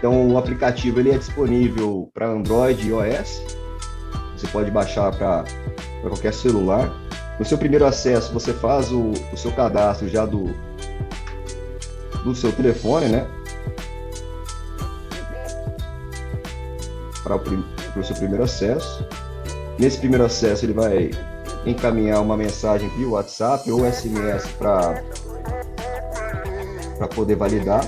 Então, o aplicativo ele é disponível para Android e iOS. Você pode baixar para qualquer celular. No seu primeiro acesso, você faz o seu cadastro já do seu telefone, né? Para o seu primeiro acesso. Nesse primeiro acesso, ele vai encaminhar uma mensagem via WhatsApp ou SMS para poder validar.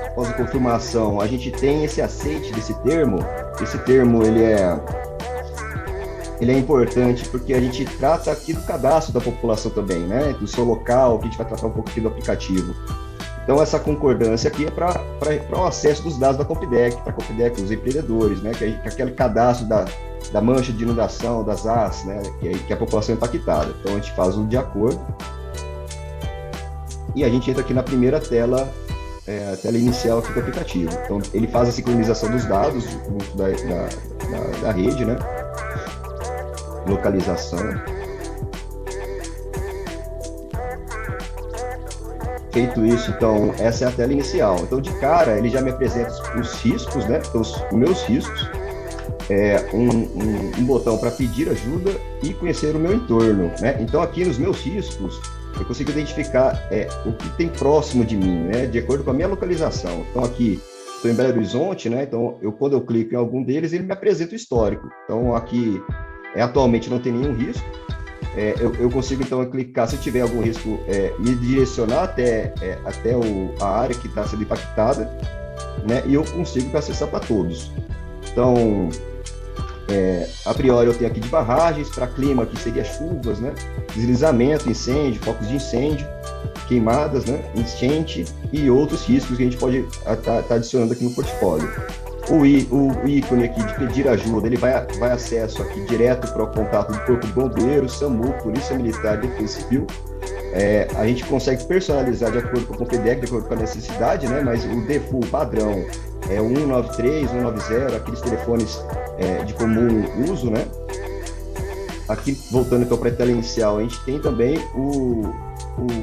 Após a confirmação, a gente tem esse aceite desse termo. Esse termo ele é importante porque a gente trata aqui do cadastro da população também, né? Do seu local, que a gente vai tratar um pouco aqui do aplicativo. Então, essa concordância aqui é para o acesso dos dados da Compidec, para a Compidec, os empreendedores, né? Que é aquele cadastro da mancha de inundação, das AS, né? Que é a população impactada. Então, a gente faz um de acordo. E a gente entra aqui na primeira tela, a tela inicial aqui do aplicativo. Então, ele faz a sincronização dos dados junto da rede, né? Localização. Feito isso, então, essa é a tela inicial. Então, de cara, ele já me apresenta os riscos, né? Então, os meus riscos. Um botão para pedir ajuda e conhecer o meu entorno, né? Então, aqui nos meus riscos, eu consigo identificar o que tem próximo de mim, né? De acordo com a minha localização. Então, aqui, estou em Belo Horizonte, né? Então, quando eu clico em algum deles, ele me apresenta o histórico. Então, aqui, atualmente não tem nenhum risco. Eu consigo, então, clicar, se tiver algum risco, me direcionar até a área que está sendo impactada, né? E eu consigo acessar para todos. Então, a priori, eu tenho aqui de barragens, para clima, que seria chuvas, né? Deslizamento, incêndio, focos de incêndio, queimadas, né? Enchente e outros riscos que a gente pode estar adicionando aqui no portfólio. O ícone aqui de pedir ajuda, ele vai acesso aqui direto para o contato do Corpo de Bombeiros, SAMU, Polícia Militar e Defesa Civil. A gente consegue personalizar de acordo com o Compidec, de acordo com a necessidade, né? Mas o default padrão é 193, 190, aqueles telefones de comum uso, né? Aqui, voltando então para a tela inicial, a gente tem também o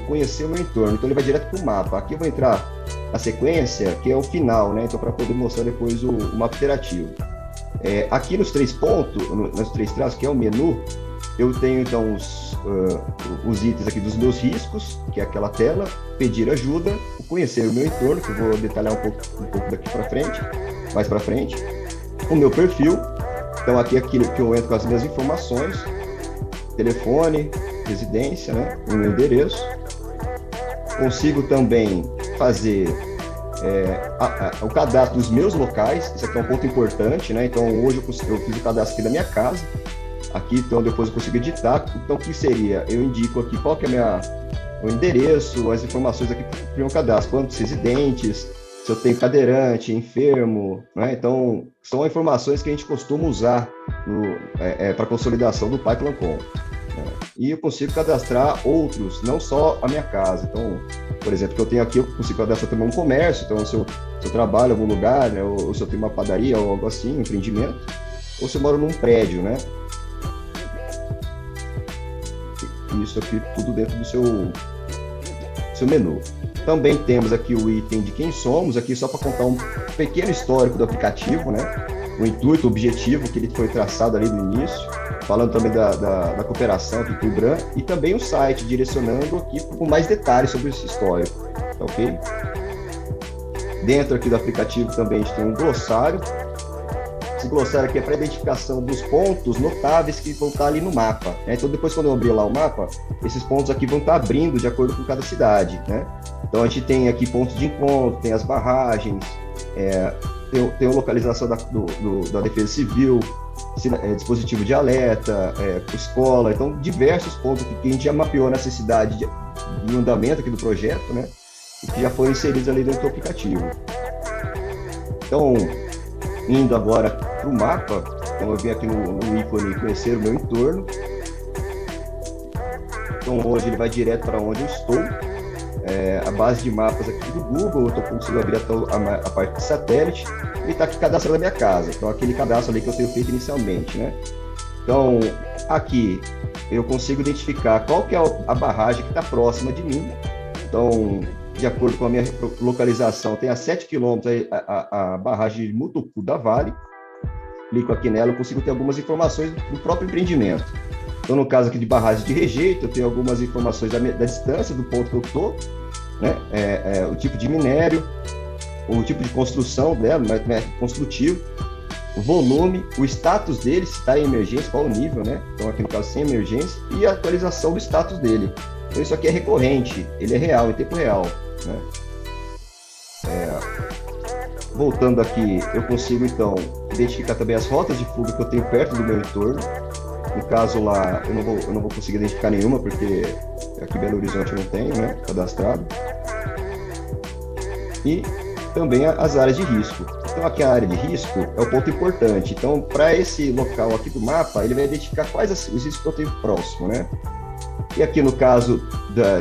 conhecer o meu entorno. Então, ele vai direto para o mapa. Aqui eu vou entrar a sequência, que é o final, né? Então, para poder mostrar depois o mapa interativo. Aqui nos 3 pontos, nos 3 traços, que é o menu, eu tenho então os itens aqui dos meus riscos, que é aquela tela, pedir ajuda, conhecer o meu entorno, que eu vou detalhar um pouco daqui para frente, mais para frente, o meu perfil. Então, aqui é aquilo que eu entro com as minhas informações, telefone, residência, né? O meu endereço. Consigo também fazer o cadastro dos meus locais. Isso aqui é um ponto importante, né? Então, hoje eu fiz o cadastro aqui da minha casa. Aqui, então, depois eu consigo editar. Então, o que seria? Eu indico aqui qual que é o endereço, as informações aqui para o meu cadastro. Quantos residentes, se eu tenho cadeirante, enfermo, né? Então, são informações que a gente costuma usar para consolidação do Pipeline Com. E eu consigo cadastrar outros, não só a minha casa. Então, por exemplo, que eu tenho aqui, eu consigo cadastrar também um comércio. Então, se eu trabalho em algum lugar, né, ou se eu tenho uma padaria ou algo assim, um empreendimento, ou se eu moro num prédio, né? Isso aqui tudo dentro do seu menu. Também temos aqui o item de quem somos, aqui só para contar um pequeno histórico do aplicativo, né? O intuito, o objetivo que ele foi traçado ali no início, falando também da cooperação aqui com o IBRAM, e também o site, direcionando aqui com mais detalhes sobre esse histórico, tá ok? Dentro aqui do aplicativo também a gente tem um glossário. Esse glossário aqui é para identificação dos pontos notáveis que vão estar ali no mapa, né? Então, depois, quando eu abrir lá o mapa, esses pontos aqui vão estar abrindo de acordo com cada cidade, né? Então, a gente tem aqui pontos de encontro, tem as barragens, tem a localização da Defesa Civil, dispositivo de alerta, escola. Então, diversos pontos que a gente já mapeou a necessidade de andamento aqui do projeto, né? E que já foram inseridos ali dentro do aplicativo. Então, indo agora para o mapa, então eu vim aqui no ícone conhecer o meu entorno. Então, hoje ele vai direto para onde eu estou. A base de mapas aqui do Google, eu estou conseguindo abrir a parte de satélite, e está aqui cadastrando a minha casa. Então, aquele cadastro ali que eu tenho feito inicialmente, né? Então, aqui eu consigo identificar qual que é a barragem que está próxima de mim. Então, de acordo com a minha localização, tem a 7 quilômetros a barragem de Mutucu da Vale. Clico aqui nela, eu consigo ter algumas informações do próprio empreendimento. Então, no caso aqui de barragem de rejeito, eu tenho algumas informações da distância do ponto que eu estou, né? O tipo de minério, o tipo de construção dela, método construtivo, o volume, o status dele, se está em emergência, qual o nível, né? Então, aqui no caso, sem emergência, e a atualização do status dele. Então, isso aqui é recorrente, ele é real, em tempo real, né? Voltando aqui, eu consigo, então, identificar também as rotas de fuga que eu tenho perto do meu entorno. No caso lá, eu não vou conseguir identificar nenhuma, porque aqui em Belo Horizonte eu não tenho, né, cadastrado. E também as áreas de risco. Então, aqui a área de risco é o ponto importante. Então, para esse local aqui do mapa, ele vai identificar quais os riscos que eu tenho próximo, né? E aqui no caso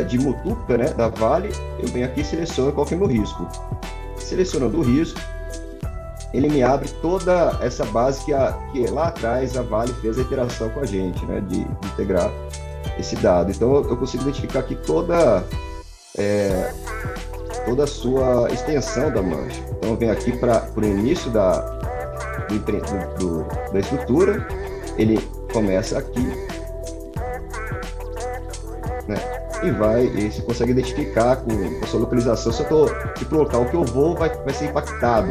de Mutuca, né, da Vale, eu venho aqui e seleciono qual que é o meu risco. Selecionando o risco, ele me abre toda essa base que lá atrás a Vale fez a interação com a gente, né, de integrar esse dado. Então, eu consigo identificar aqui toda a sua extensão da mancha. Então, eu venho aqui para o início da estrutura, ele começa aqui, né, e você consegue identificar com a sua localização se o local que eu vou vai ser impactado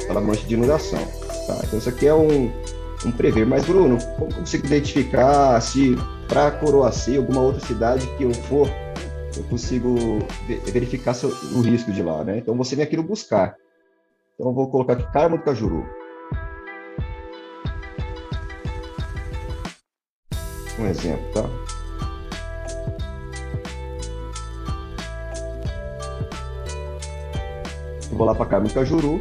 pela mancha de inundação. Tá? Então, isso aqui é um prever. Mas, Bruno, como eu consigo identificar se para Coroaci, alguma outra cidade que eu for, eu consigo verificar o risco de lá, né? Então, você vem aqui no buscar. Então, eu vou colocar aqui Carmo do Cajuru. Um exemplo, tá? Eu vou lá para Carmo do Cajuru.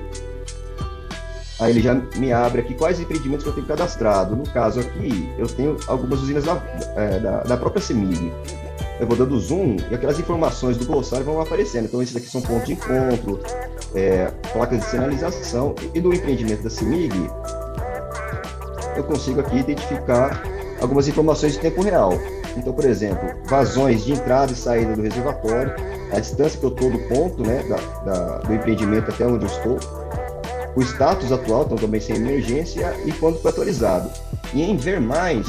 Aí ele já me abre aqui quais empreendimentos que eu tenho cadastrado. No caso aqui, eu tenho algumas usinas da própria CEMIG. Eu vou dando zoom e aquelas informações do glossário vão aparecendo. Então, esses aqui são pontos de encontro, placas de sinalização. E do empreendimento da CEMIG, eu consigo aqui identificar algumas informações de tempo real. Então, por exemplo, vazões de entrada e saída do reservatório, a distância que eu estou do ponto, né, do empreendimento até onde eu estou, o status atual, então também sem emergência, e quando foi atualizado. E em ver mais,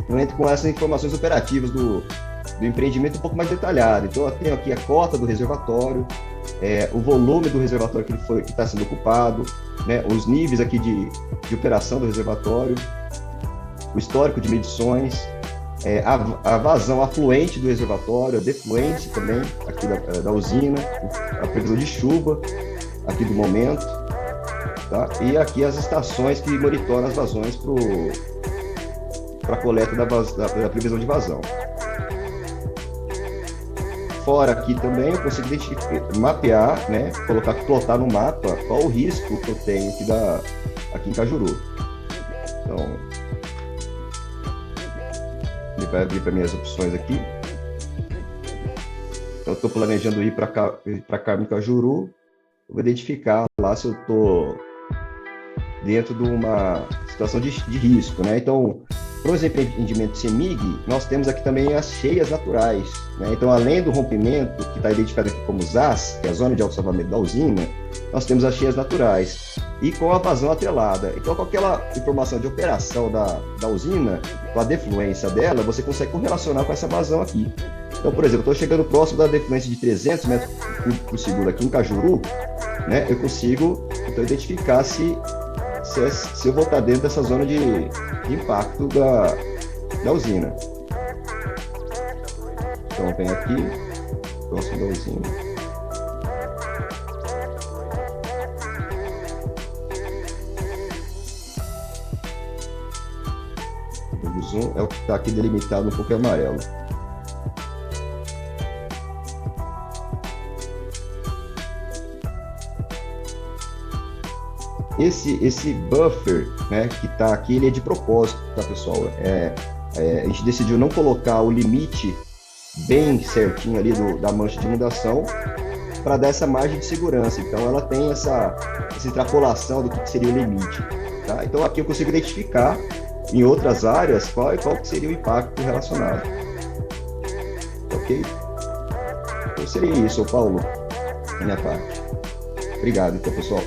eu entro com essas informações operativas do empreendimento um pouco mais detalhado. Então, eu tenho aqui a cota do reservatório, o volume do reservatório que está sendo ocupado, né, os níveis aqui de operação do reservatório, o histórico de medições, a vazão afluente do reservatório, a defluência também, aqui da usina, a previsão de chuva, aqui do momento, tá? E aqui as estações que monitoram as vazões para a coleta da previsão de vazão. Fora aqui também eu consigo mapear, né, plotar no mapa qual o risco que eu tenho aqui em Cajuru. Então, ele vai abrir para minhas opções aqui. Então, eu estou planejando ir para Carmo Cajuru. Eu vou identificar lá se eu estou dentro de uma situação de risco, né? Então, para os empreendimentos CEMIG, nós temos aqui também as cheias naturais, né? Então, além do rompimento, que está identificado aqui como ZAS, que é a zona de autossalvamento da usina, nós temos as cheias naturais e com a vazão atrelada. Então, com aquela informação de operação da usina, com a defluência dela, você consegue correlacionar com essa vazão aqui. Então, por exemplo, eu estou chegando próximo da defluência de 300 metros por segundo aqui em Cajuru, né? Eu consigo, então, identificar se eu vou estar dentro dessa zona de impacto da usina. Então, vem aqui, próximo da usina. O zoom é o que está aqui delimitado um pouco amarelo. Esse buffer, né, que está aqui, ele é de propósito, tá, pessoal? A gente decidiu não colocar o limite bem certinho ali da mancha de inundação para dar essa margem de segurança. Então, ela tem essa extrapolação do que seria o limite. Tá? Então, aqui eu consigo identificar em outras áreas, qual que seria o impacto relacionado. Ok? Então seria isso, Paulo, da minha parte. Obrigado, então, pessoal.